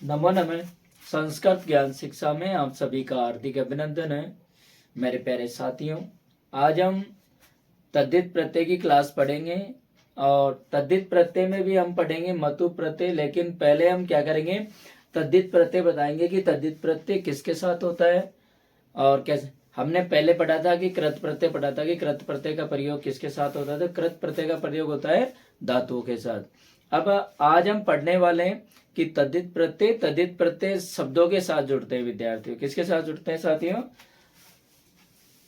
नमो नमः। संस्कृत ज्ञान शिक्षा में आप सभी का हार्दिक अभिनंदन है। मेरे प्यारे साथियों, आज हम तद्धित प्रत्यय की क्लास पढ़ेंगे और तद्धित प्रत्यय में भी हम पढ़ेंगे मतु प्रत्यय। लेकिन पहले हम क्या करेंगे, तद्धित प्रत्यय बताएंगे कि तद्धित प्रत्यय किसके साथ होता है और कैसे। हमने पहले पढ़ा था कि कृत प्रत्यय पढ़ा था कि कृत प्रत्यय का प्रयोग किसके साथ होता है, तो कृत प्रत्यय का प्रयोग होता है धातुओं के साथ। अब आज हम पढ़ने वाले हैं कि तद्धित प्रत्यय शब्दों के साथ जुड़ते हैं। विद्यार्थियों, किसके साथ जुड़ते हैं साथियों?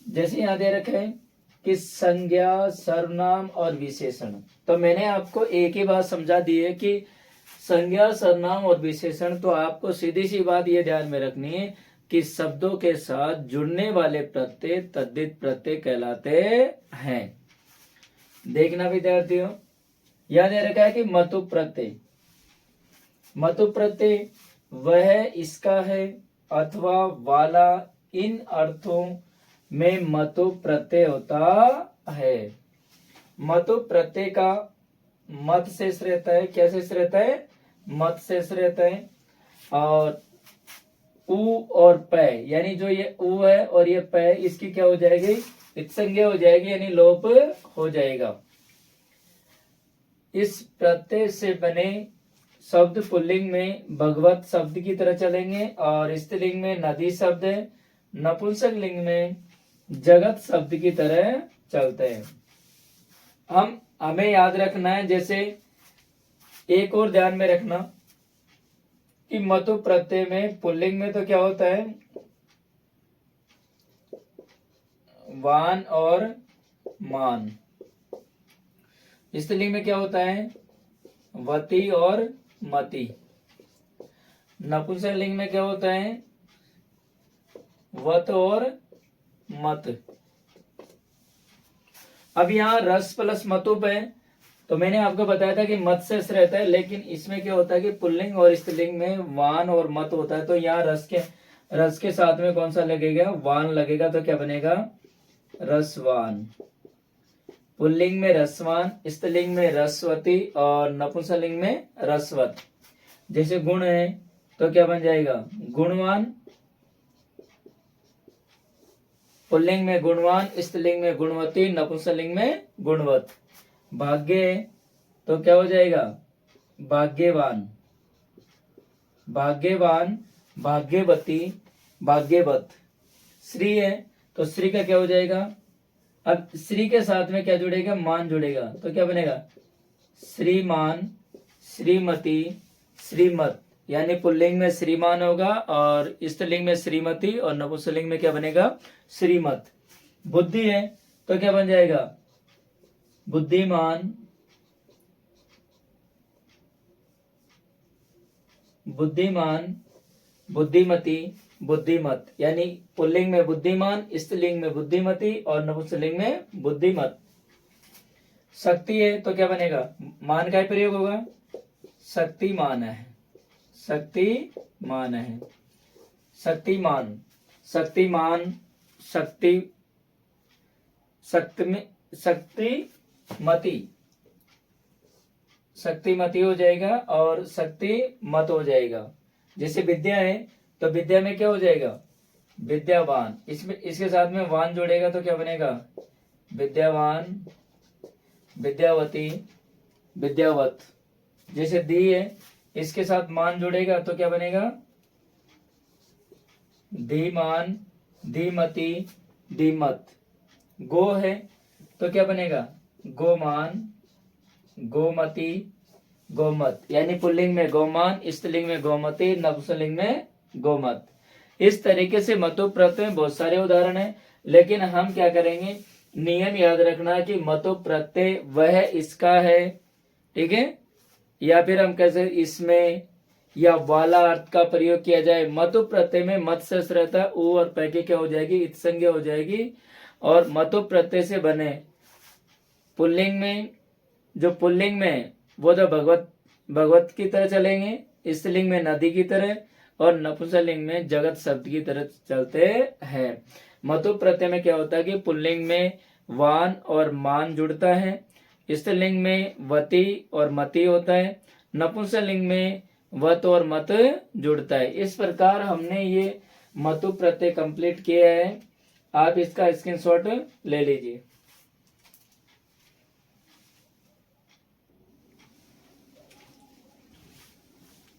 जैसे यहाँ दे रखे हैं कि संज्ञा, सर्वनाम और विशेषण। तो मैंने आपको एक ही बात समझा दी है कि संज्ञा, सर्वनाम और विशेषण। तो आपको सीधी सी बात ये ध्यान में रखनी है कि शब्दों के साथ जुड़ने वाले प्रत्यय तद्धित प्रत्यय कहलाते हैं। देखना विद्यार्थियों, यह दे रखा है कि मतु प्रत्यय। मतु प्रत्यय वह, इसका है अथवा वाला, इन अर्थों में मतु प्रत्यय होता है। मतु प्रत्यय का मत शेष रहता है। क्या शेष रहता है? मत शेष रहता है। और उ और पै, यानी जो ये उ है और ये पै, इसकी क्या हो जाएगी? इत्संज्ञा हो जाएगी, यानी लोप हो जाएगा। इस प्रत्यय से बने शब्द पुल्लिंग में भगवत शब्द की तरह चलेंगे और स्त्रीलिंग में नदी शब्द, नपुंसक लिंग में जगत शब्द की तरह चलते हैं। हमें याद रखना है, जैसे एक और ध्यान में रखना कि मतु प्रत्यय में पुल्लिंग में तो क्या होता है? वान और मान। स्त्रीलिंग में क्या होता है? वती और मती। नपुंसक लिंग में क्या होता है? वत और मत। अब यहाँ रस प्लस मतुप है, तो मैंने आपको बताया था कि मत शेष रहता है, लेकिन इसमें क्या होता है कि पुल्लिंग और स्त्रीलिंग में वान और मत होता है। तो यहाँ रस के साथ में कौन सा लगेगा? वान लगेगा। तो क्या बनेगा? रसवान। पुल्लिंग में रसवान, स्त्रीलिंग में रसवती और नपुंसकलिंग में रसवत। जैसे गुण है तो क्या बन जाएगा? गुणवान। पुल्लिंग में गुणवान, स्त्रीलिंग में गुणवती, नपुंसकलिंग में गुणवत। भाग्य है तो क्या हो जाएगा? भाग्यवान। भाग्यवान, भाग्यवती, भाग्यवत। श्री है तो श्री का क्या हो जाएगा? अब श्री के साथ में क्या जुड़ेगा? मान जुड़ेगा। तो क्या बनेगा? श्रीमान, श्रीमती, श्रीमत। यानी पुल्लिंग में श्रीमान होगा और स्त्रीलिंग में श्रीमती और नपुंसकलिंग में क्या बनेगा? श्रीमत। बुद्धि है तो क्या बन जाएगा? बुद्धिमान, बुद्धिमान, बुद्धिमती, बुद्धिमत। यानी पुल्लिंग में बुद्धिमान, स्त्रीलिंग में बुद्धिमती और नपुंसकलिंग में बुद्धिमत। शक्ति है तो क्या बनेगा? मान का प्रयोग होगा। शक्तिमान है, शक्तिमान है, शक्तिमान, शक्तिमान, शक्ति, शक्तिमती, शक्तिमती हो जाएगा और शक्ति मत हो जाएगा। जैसे विद्या है तो विद्या में क्या हो जाएगा? विद्यावान। इसके साथ में वान जोड़ेगा तो क्या बनेगा? विद्यावान, विद्यावती, विद्यावत। जैसे दी है, इसके साथ मान जोड़ेगा तो क्या बनेगा? धीमान, धीमती, धीमत। गो है तो क्या बनेगा? गोमान, गोमती, गोमत। यानी पुल्लिंग में गोमान, स्त्रीलिंग में गोमती, नपुंसकलिंग में गोमत। इस तरीके से मतु प्रत्यय में बहुत सारे उदाहरण हैं, लेकिन हम क्या करेंगे, नियम याद रखना कि मतु प्रत्यय वह, इसका है, ठीक है, या फिर हम कैसे इसमें या वाला अर्थ का प्रयोग किया जाए। मतु प्रत्यय में मत शेष रहता है, उ और पै की क्या हो जाएगी? इत्संज्ञा हो जाएगी। और मतु प्रत्यय से बने पुल्लिंग में, जो पुल्लिंग में वो तो भगवत की तरह चलेंगे, स्त्रीलिंग में नदी की तरह और नपुंसकलिंग में जगत शब्द की तरह चलते हैं। मतु प्रत्यय में क्या होता है कि पुल्लिंग में वान और मान जुड़ता है, स्त्रीलिंग में वती और मती होता है, नपुंसकलिंग में वत और मत जुड़ता है। इस प्रकार हमने ये मतु प्रत्यय कंप्लीट किया है। आप इसका स्क्रीनशॉट ले लीजिए।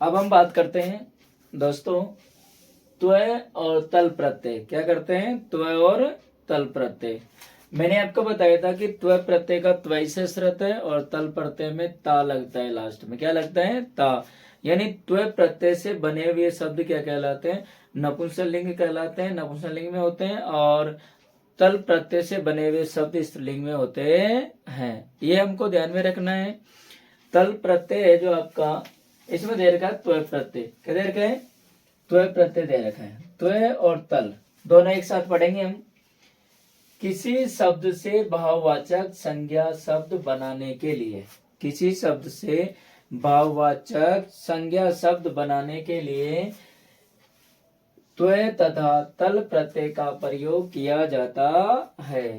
अब हम बात करते हैं दोस्तों त्वय और तल प्रत्यय। क्या करते हैं? त्वय और तल प्रत्यय। मैंने आपको बताया था कि त्वय प्रत्यय का त्वय से रहता है और तल प्रत्यय में ता लगता है। लास्ट में क्या लगता है? ता। यानी त्वय प्रत्यय से बने हुए शब्द क्या कहलाते हैं? नपुंसकलिंग कहलाते हैं, नपुंसकलिंग में होते हैं। और तल प्रत्यय से बने हुए शब्द स्त्रीलिंग में होते हैं। ये हमको ध्यान में रखना है। तल प्रत्यय है जो आपका, इसमें दे रखा है त्वय प्रत्यय। क्या दे रखा है? त्वय प्रत्यय दे रखा है। त्वय और तल दोनों एक साथ पढ़ेंगे हम। किसी शब्द से भाववाचक संज्ञा शब्द बनाने के लिए, किसी शब्द से भाववाचक संज्ञा शब्द बनाने के लिए त्वय तथा तल प्रत्यय का प्रयोग किया जाता है।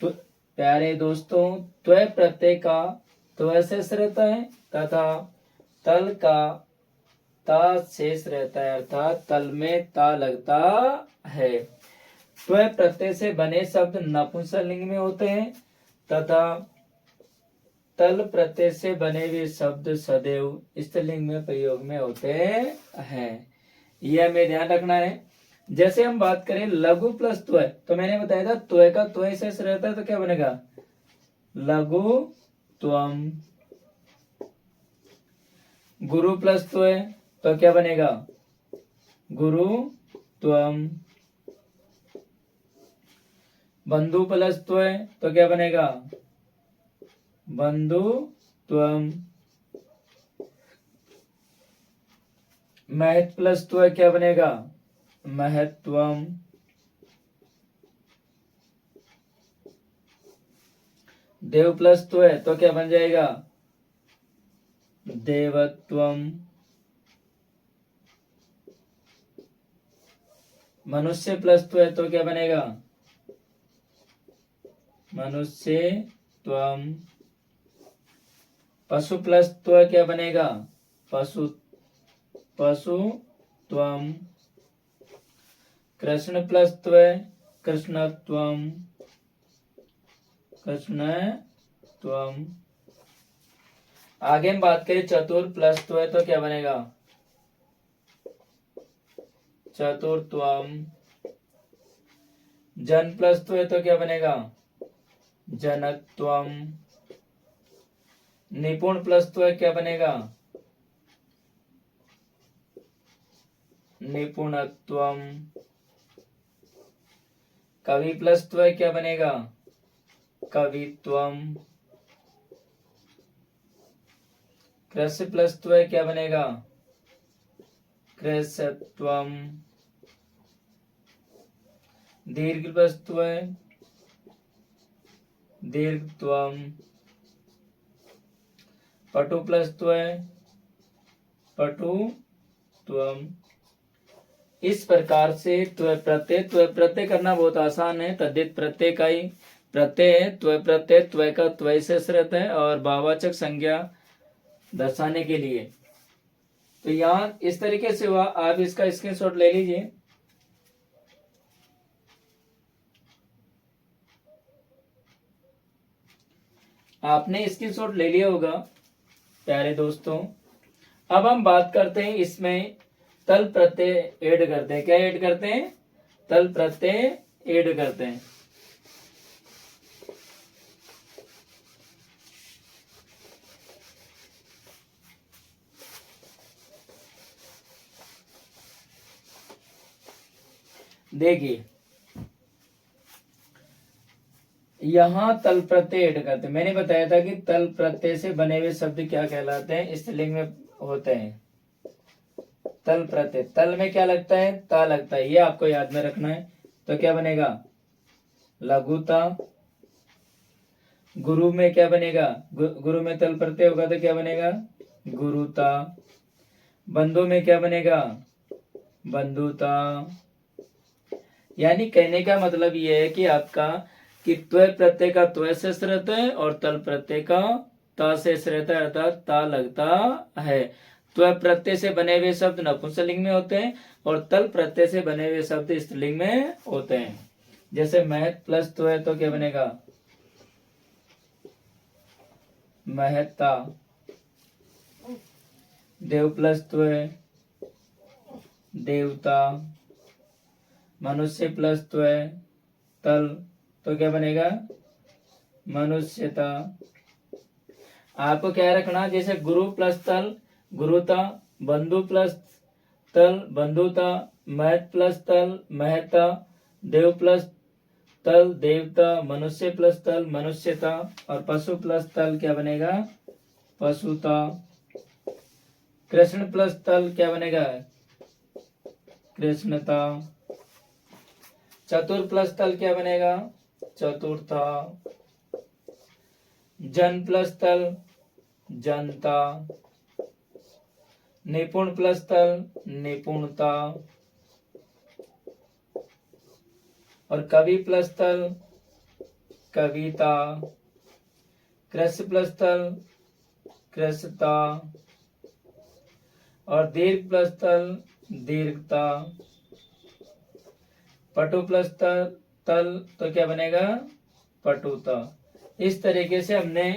तो प्यारे दोस्तों, त्वय प्रत्यय का त्वय शेष रहता है तथा तल का ता शेष रहता है, अर्थात तल में ता लगता है। त्वय प्रत्यय से बने शब्द नपुंसकलिंग में होते हैं तथा तल प्रत्यय से बने हुए शब्द सदैव स्त्रीलिंग में प्रयोग में होते हैं। यह हमें ध्यान रखना है। जैसे हम बात करें लघु प्लस त्वय, तो मैंने बताया था त्वय का त्वय शेष रहता है तो क्या बनेगा? लघु त्वम। गुरु प्लस त्वय तो क्या बनेगा? गुरु त्वम। बंधु प्लस त्वय तो क्या बनेगा? बंधु त्वम। महत प्लस त्वय क्या बनेगा? महत्वम। देव प्लस त्वय तो क्या बन जाएगा? देवत्वम। मनुष्य प्लस त्वय तो क्या बनेगा? मनुष्यत्वम। पशु प्लस त्वय क्या बनेगा? पशुत्वम। कृष्ण प्लस त्वय कृष्णत्वम। कृष्णत्वम। आगे हम बात करें चतुर प्लस त्वय तो क्या बनेगा? चतुर्त्वम। जन प्लस त्वय तो क्या बनेगा? जनत्वम। निपुण प्लस त्वय क्या बनेगा? निपुणत्वम। कवि प्लस त्वय क्या बनेगा? कवित्वम। कृष प्लस त्वय क्या बनेगा? कृषत्वम। दीर्घ प्लस त्वय दीर्घत्वम। पटु प्लस त्वय पटुत्वम। इस प्रकार से त्वय प्रत्यय करना बहुत आसान है। तद्धित प्रत्यय का ही प्रत्यय है त्वय प्रत्यय। त्वय का त्वय शेष रहता है और भाववाचक संज्ञा दर्शाने के लिए। तो यहाँ इस तरीके से हुआ। आप इसका स्क्रीनशॉट ले लीजिए। आपने स्क्रीनशॉट ले लिया होगा प्यारे दोस्तों। अब हम बात करते हैं इसमें तल प्रत्यय ऐड करते हैं। क्या ऐड करते हैं? तल प्रत्यय ऐड करते हैं। देखिए यहां तल प्रत्यय ऐड करते हैं। मैंने बताया था कि तल प्रत्यय से बने हुए शब्द क्या कहलाते हैं? स्त्रीलिंग में होते हैं। तल प्रत्यय, तल में क्या लगता है? ता लगता है। ये आपको याद में रखना है। तो क्या बनेगा? लघुता। गुरु में क्या बनेगा? गुरु में तल प्रत्यय होगा तो क्या बनेगा? गुरुता। बंधु में क्या बनेगा? बंधुता। यानी कहने का मतलब ये है कि आपका कि त्वय प्रत्यय का त्वय शेष रहता है और तल प्रत्यय का ता शेष रहता है, अर्थात ता लगता है। त्व प्रत्यय से बने हुए शब्द नपुंसकलिंग में होते हैं और तल प्रत्यय से बने हुए शब्द स्त्रीलिंग में होते हैं। जैसे महत प्लस त्व है तो क्या बनेगा? महता। देव प्लस त्व देवता। मनुष्य प्लस त्व तल तो क्या बनेगा? मनुष्यता। आपको क्या रखना, जैसे गुरु प्लस तल गुरुता, बंधु प्लस तल बंधुता, महत प्लस तल महता, देव प्लस तल देवता, मनुष्य प्लस तल मनुष्यता और पशु प्लस तल क्या बनेगा? पशुता। कृष्ण प्लस तल क्या बनेगा? कृष्णता। चतुर प्लस तल क्या बनेगा? चतुरता। जन प्लस तल जनता। निपुण प्लस तल निपुणता और कवि प्लस तल कविता। कृष प्लस तल कृषता और दीर्घ प्लस तल दीर्घता। पटु प्लस तल तो क्या बनेगा? पटुता। इस तरीके से हमने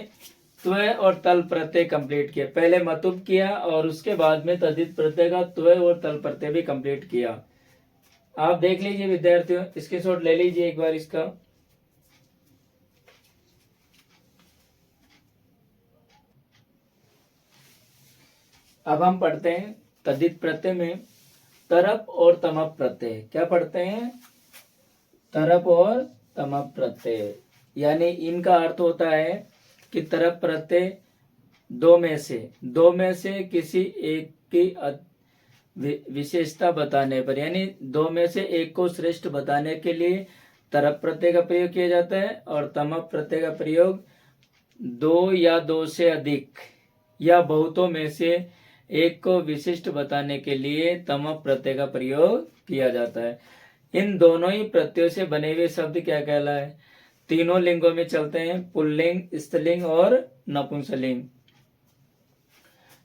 त्व और तल प्रत्यय कंप्लीट किया। पहले मतुब किया और उसके बाद में तद्धित प्रत्यय का त्व और तल प्रत्यय भी कंप्लीट किया। आप देख लीजिए विद्यार्थियों, स्क्रीनशॉट ले लीजिए एक बार इसका। अब हम पढ़ते हैं तद्धित प्रत्यय में तरप और तमप प्रत्यय। क्या पढ़ते हैं? तरप और तमप प्रत्यय, यानी इनका अर्थ होता है कि तरप प्रत्यय दो में से किसी एक की विशेषता बताने पर, यानी दो में से एक को श्रेष्ठ बताने के लिए तरप प्रत्यय का प्रयोग किया जाता है और तमप प्रत्यय का प्रयोग दो या दो से अधिक या बहुतों में से एक को विशिष्ट बताने के लिए तमप प्रत्यय का प्रयोग किया जाता है। इन दोनों ही प्रत्ययों से बने हुए शब्द क्या कहलाए? तीनों लिंगों में चलते हैं, पुल्लिंग, स्त्रीलिंग और नपुंसकलिंग।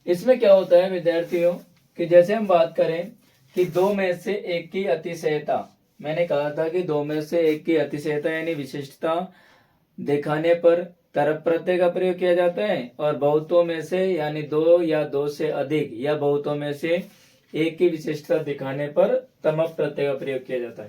इसमें क्या होता है विद्यार्थियों कि जैसे हम बात करें कि दो में से एक की अतिशयता, मैंने कहा था कि दो में से एक की अतिशयता यानी विशिष्टता दिखाने पर तरप प्रत्यय का प्रयोग किया जाता है और बहुतों में से यानी दो या दो से अधिक या बहुतों में से एक की विशिष्टता दिखाने पर तमप प्रत्यय का प्रयोग किया जाता है।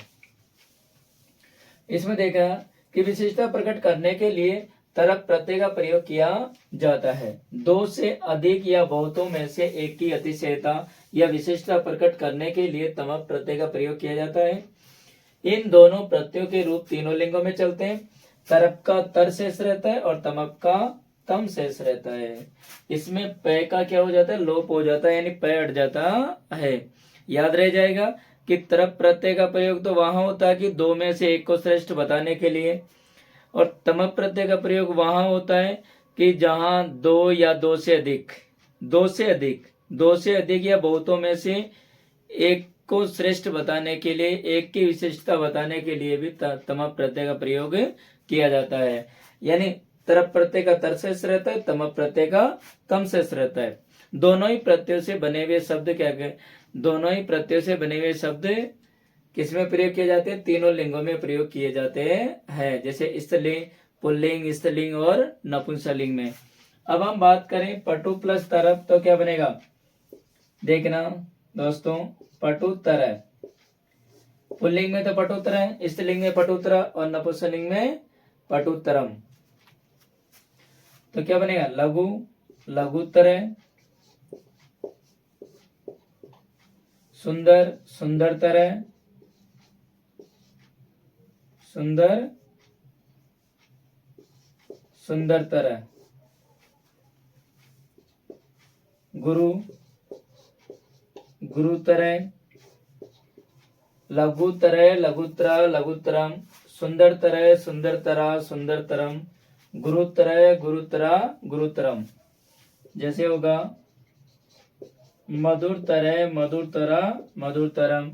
इसमें देखा कि विशिष्टता प्रकट करने के लिए तरप प्रत्यय का प्रयोग किया जाता है। दो से अधिक या बहुतों में से एक की अतिशयता या विशिष्टता प्रकट करने के लिए तमप प्रत्यय का प्रयोग किया जाता है। इन दोनों प्रत्ययों के रूप तीनों लिंगों में चलते हैं। तरप का तर शेष रहता है और तमप का तम शेष रहता है। इसमें प का क्या हो जाता है? लोप हो जाता है, यानी प हट जाता है। याद रह जाएगा कि तरप प्रत्यय का प्रयोग तो वहां होता है कि दो में से एक को श्रेष्ठ बताने के लिए, और तमप प्रत्यय का प्रयोग वहां होता है कि जहां दो या दो से अधिक या बहुतों में से एक को श्रेष्ठ बताने के लिए, एक की विशिष्टता बताने के लिए भी तमप प्रत्यय का प्रयोग किया जाता है। यानी तरप प्रत्यय का तर शेष रहता है, तमप प्रत्यय का तम शेष रहता है। दोनों ही प्रत्ययों से बने हुए शब्द दोनों ही प्रत्ययों से बने हुए शब्द किसमें प्रयोग किए जाते हैं? तीनों लिंगों में प्रयोग किए जाते हैं, जैसे स्त्रीलिंग, पुल्लिंग, स्त्रीलिंग और नपुंसकलिंग में। अब हम बात करें पटु प्लस तरप तो क्या बनेगा? देखना दोस्तों, पटुतर। पुल्लिंग में तो पटुतर है, स्त्रीलिंग में पटुतरा और नपुंसकलिंग में पटुतरम। तो क्या बनेगा? लघु, लघुतर, सुंदर, सुंदरतर, सुंदर, सुंदरतर, गुरु, गुरुतर, लघुतर, लघुतरा, लघुतरम, सुंदरतर, सुंदरतरा, सुंदरतरम, गुरुतर, गुरुतरा, गुरुतरम। जैसे होगा मधुरतर, मधुरतरा, मधुरतरम,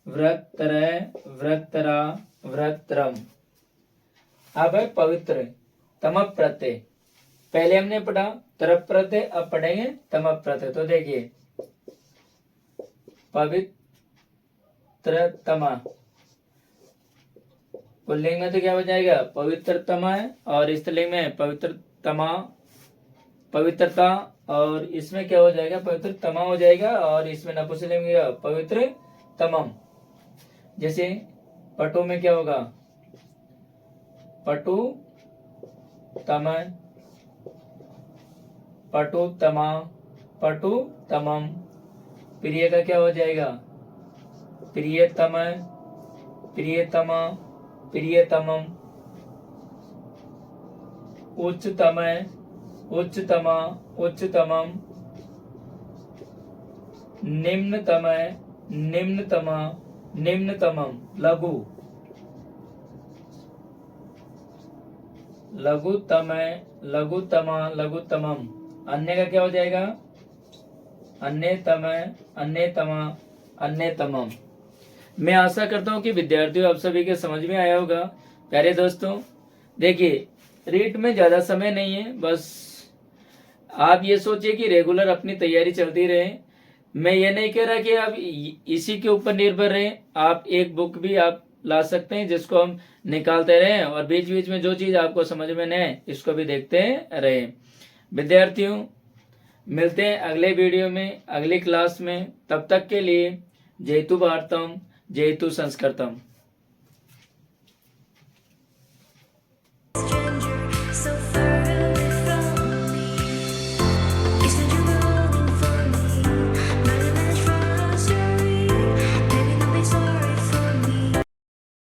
व्रतर, व्रतरा, व्रतरम। अब है पवित्र, तमप प्रत्यय। पहले हमने पढ़ा तरप प्रत्यय, अब पढ़ेंगे तमप प्रत्यय। तो देखिए पवित्रतमा, पुल्लिंग में तो क्या हो जाएगा पवित्रतमा है, और स्त्रीलिंग में पवित्रतमा, पवित्रता, और इसमें क्या हो जाएगा पवित्रतमा हो जाएगा, और इसमें नपुंसकलिंग में पवित्र तमम। जैसे पटु में क्या होगा पटु तम, पटु तमा, पटु तमम। प्रिय का क्या हो जाएगा प्रियतम, प्रियतमा, प्रियतमम। उच्चतम, उच्चतमा, उच्चतमम। निम्नतम, निम्नतमा, निम्नतमम। लघु, लघुतम, लघुतमा, लघुतमम। अन्य का क्या हो जाएगा अन्यतम, अन्यतमा, अन्यतमम। मैं आशा करता हूं कि विद्यार्थियों आप सभी के समझ में आया होगा। प्यारे दोस्तों देखिए रीट में ज्यादा समय नहीं है, बस आप ये सोचिए कि रेगुलर अपनी तैयारी चलती रहे। मैं ये नहीं कह रहा कि आप इसी के ऊपर निर्भर रहें, आप एक बुक भी आप ला सकते हैं जिसको हम निकालते रहें, और बीच बीच में जो चीज आपको समझ में नहीं है इसको भी देखते रहें। विद्यार्थियों मिलते हैं अगले वीडियो में, अगली क्लास में। तब तक के लिए जयतु भारतम, जयतु संस्कृतम।